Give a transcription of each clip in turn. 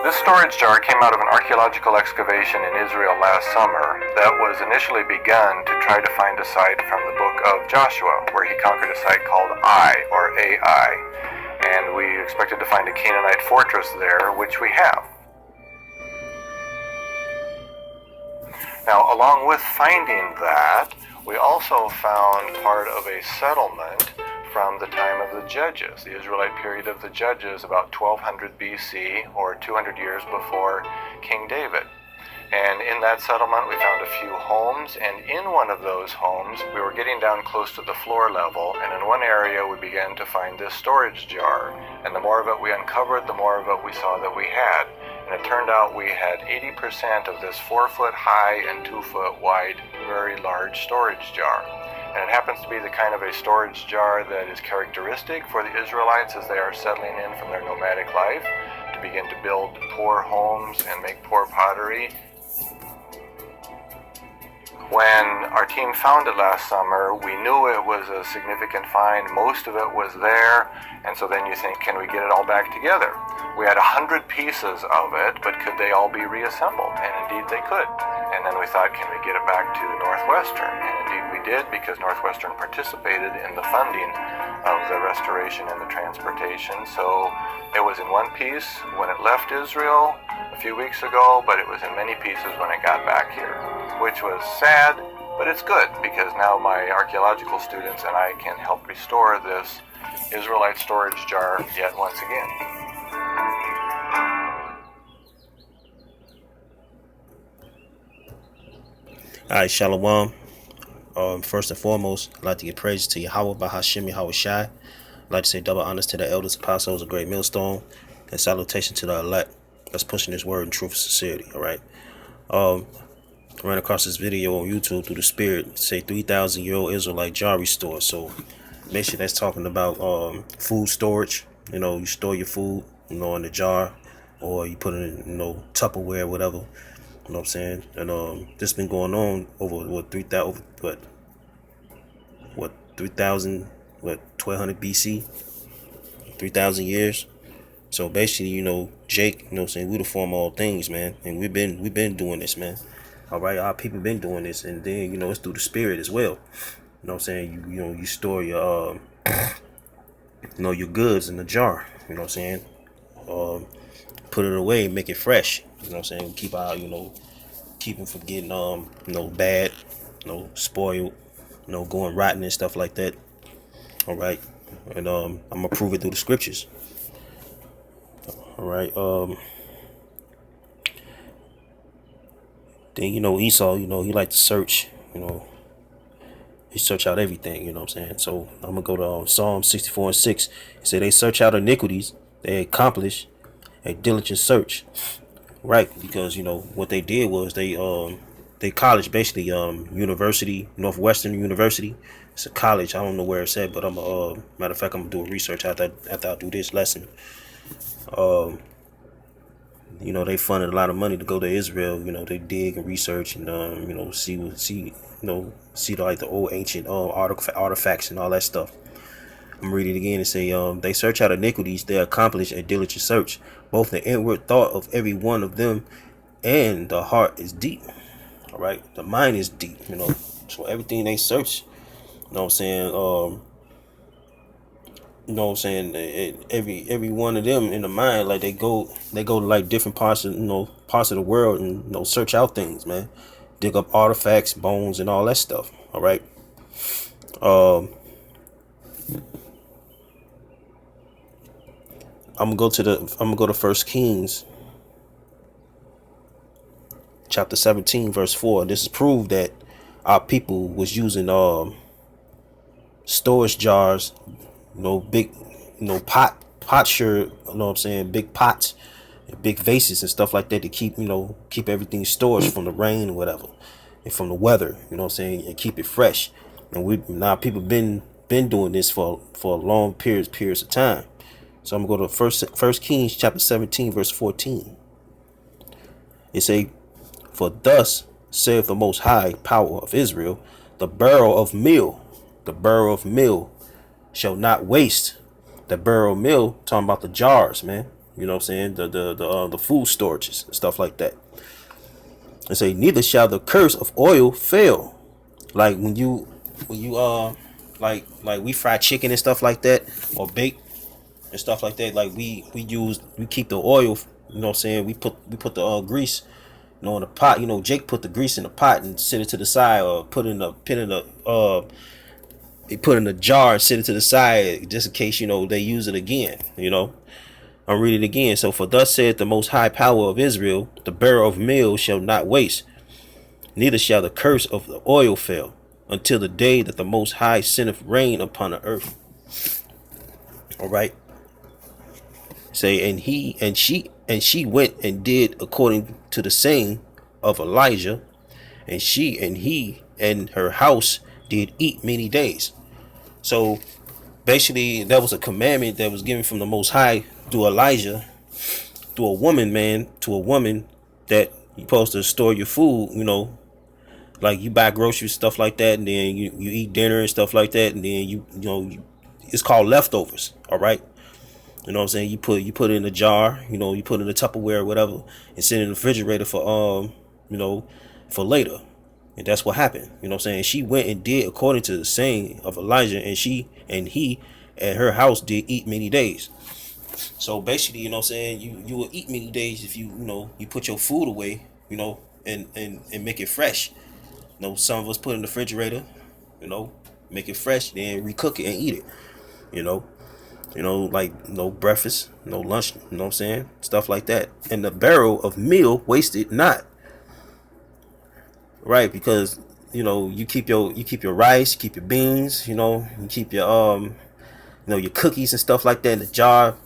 This storage jar came out of an archaeological excavation in Israel last summer that was initially begun to try to find a site from the book of Joshua, where he conquered a site called Ai, or Ai, and we expected to find a Canaanite fortress there, which we have. Now, along with finding that, we also found part of a settlement from the time of the Judges, the Israelite period of the Judges, about 1200 BC, or 200 years before King David. And in that settlement, we found a few homes, and in one of those homes, we were getting down close to the floor level, and in one area, we began to find this storage jar. And the more of it we uncovered, the more of it we saw that we had. And it turned out we had 80% of this 4-foot high and 2-foot wide, very large storage jar. And it happens to be the kind of a storage jar that is characteristic for the Israelites as they are settling in from their nomadic life to begin to build poor homes and make poor pottery. When our team found it last summer, we knew it was a significant find. Most of it was there, and so then you think, can we get it all back together? We had 100 pieces of it, but could they all be reassembled? And indeed they could. And then we thought, can we get it back to Northwestern? And indeed we did, because Northwestern participated in the funding of the restoration and the transportation. So it was in one piece when it left Israel a few weeks ago, but it was in many pieces when it got back here, which was sad, but it's good, because now my archaeological students and I can help restore this Israelite storage jar yet once again. All right, Shalom. First and foremost, I'd like to give praise to Yahweh, Bahashim, Yahweh Shai. I'd like to say double honors to the elders, apostles, a great millstone, and salutation to the elect that's pushing this word in truth and sincerity. All right. I ran across this video on YouTube through the Spirit, say 3,000-year-old Israelite jar restored. So basically, that's talking about food storage. You know, you store your food, in the jar, or you put it in, Tupperware, whatever. You know what I'm saying? And this been going on over 1200 BC, 3,000 years. So basically, Jake, we the form all things, man, and we've been doing this, man. All right, our people been doing this, and then it's through the Spirit as well. You know what I'm saying? You store your your goods in the jar. You know what I'm saying? Put it away, make it fresh. You know what I'm saying? Keep out, keep them from getting bad, spoiled, going rotten and stuff like that. All right, and I'm gonna prove it through the scriptures. All right. Then Esau, he like to search. He search out everything. You know what I'm saying? So I'm gonna go to Psalm 64:6. It said they search out iniquities, they accomplish a diligent search. Right, because what they did was they college, basically university, Northwestern University. It's a college. I don't know where it's at, but I'm matter of fact, I'm gonna do research after I do this lesson. They funded a lot of money to go to Israel. They dig and research and see like the old ancient artifacts and all that stuff. I'm reading it again and say, they search out iniquities, they accomplish a diligent search. Both the inward thought of every one of them and the heart is deep. All right, the mind is deep. So everything they search, every one of them in the mind, like they go to like different parts of the world and search out things, man. Dig up artifacts, bones, and all that stuff. All right. I'm gonna go to 1 Kings chapter 17 verse 4. This is proof that our people was using storage jars, big potsherd, big pots, big vases and stuff like that to keep everything stored from the rain or whatever, and from the weather, and keep it fresh. And now people been doing this for long periods of time. So I'm going to go to First Kings chapter 17 verse 14. It say, for thus saith the Most High Power of Israel, the barrel of meal shall not waste. The barrel of meal, talking about the jars, man. You know what I'm saying? The food storages and stuff like that. And say, neither shall the curse of oil fail. Like when you like we fry chicken and stuff like that, or bake and stuff like that. Like we keep the oil. You know what I'm saying? We put the grease, in the pot. Jake put the grease in the pot and set it to the side, or he put in a jar and set it to the side just in case they use it again. I'll read it again. So, for thus saith the most high power of Israel, the barrel of meal shall not waste, neither shall the curse of the oil fail, until the day that the most high sendeth rain upon the earth. All right. Say, and she went and did according to the saying of Elijah, and he and her house did eat many days. So basically, that was a commandment that was given from the Most High through Elijah, through a woman, that you're supposed to store your food. Like you buy groceries, stuff like that, and then you eat dinner and stuff like that, and then it's called leftovers. All right. You know what I'm saying? You put it in a jar, you put it in a Tupperware or whatever, and sit in the refrigerator for for later. And that's what happened. You know what I'm saying? She went and did according to the saying of Elijah, and he and her house did eat many days. So basically, you know what I'm saying, you will eat many days if you put your food away, and make it fresh. Some of us put it in the refrigerator, make it fresh, then recook it and eat it. Like no breakfast, no lunch, you know what I'm saying? Stuff like that. And the barrel of meal wasted not. Right, because you keep your rice, you keep your beans, you keep your your cookies and stuff like that in the jar,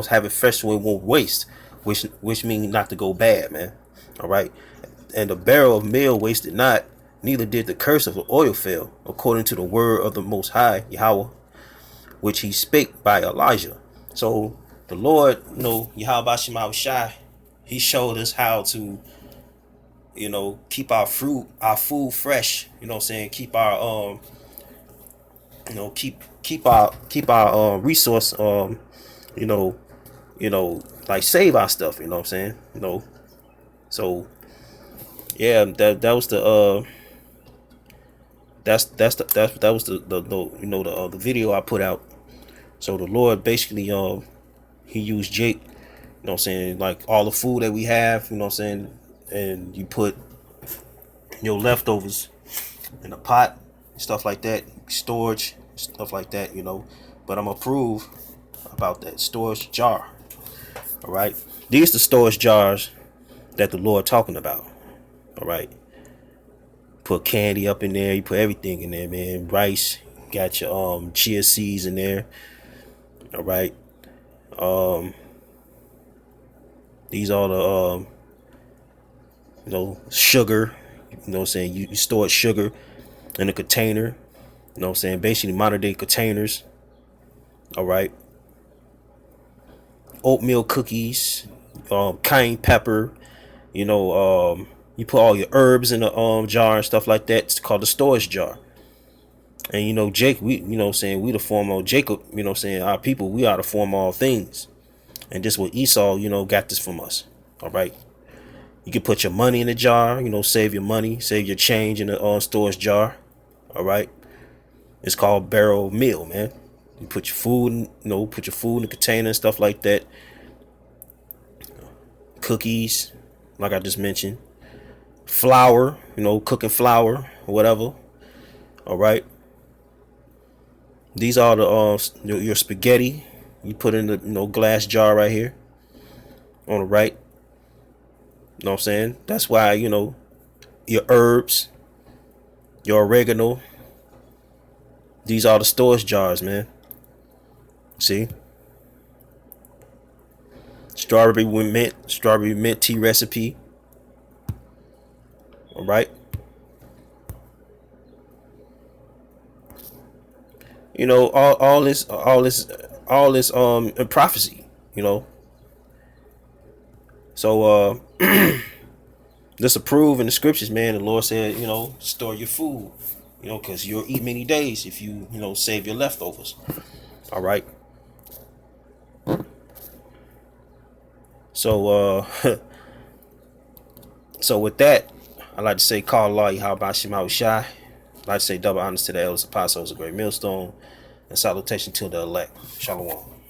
have it fresh so it won't waste, which means not to go bad, man. All right. And the barrel of meal wasted not, neither did the curse of the oil fail, according to the word of the Most High Yahweh, which he spake by Elijah. So the Lord, Yahweh Shema Shai, he showed us how to, keep our food fresh. You know what I'm saying? Keep our keep our resource, like save our stuff. You know what I'm saying? So yeah, that was the that was the video I put out. So the Lord basically he used Jake, like all the food that we have, and you put your leftovers in a pot, stuff like that, storage, stuff like that, but I'm approved about that storage jar. All right, these the storage jars that the Lord talking about. All right, put candy up in there, you put everything in there, man. Rice, got your chia seeds in there. All right. These are the sugar. You know what I'm saying? You store sugar in a container. You know what I'm saying? Basically modern day containers. All right. Oatmeal cookies, cayenne pepper. You put all your herbs in a jar and stuff like that. It's called the storage jar. And Jake, we we the form of Jacob, our people, we are the form of all things. And just what Esau, got this from us. All right. You can put your money in the jar, save your money, save your change in the storage jar. All right. It's called barrel meal, man. You put your food in, put your food in a container and stuff like that. Cookies, like I just mentioned. Flour, cooking flour or whatever. All right. These are the your spaghetti. You put in the glass jar right here on the right. You know what I'm saying? That's why your herbs, your oregano. These are the storage jars, man. See? Strawberry mint tea recipe. All right. All this prophecy, So this approved in the scriptures, man. The Lord said, store your food, because you'll eat many days if you, save your leftovers. All right. So so with that, I'd like to say call Allah Yahweh Shema Shai. I'd like to say double honors to the elders apostles of Great Millstone and salutation to the elect. Shalom.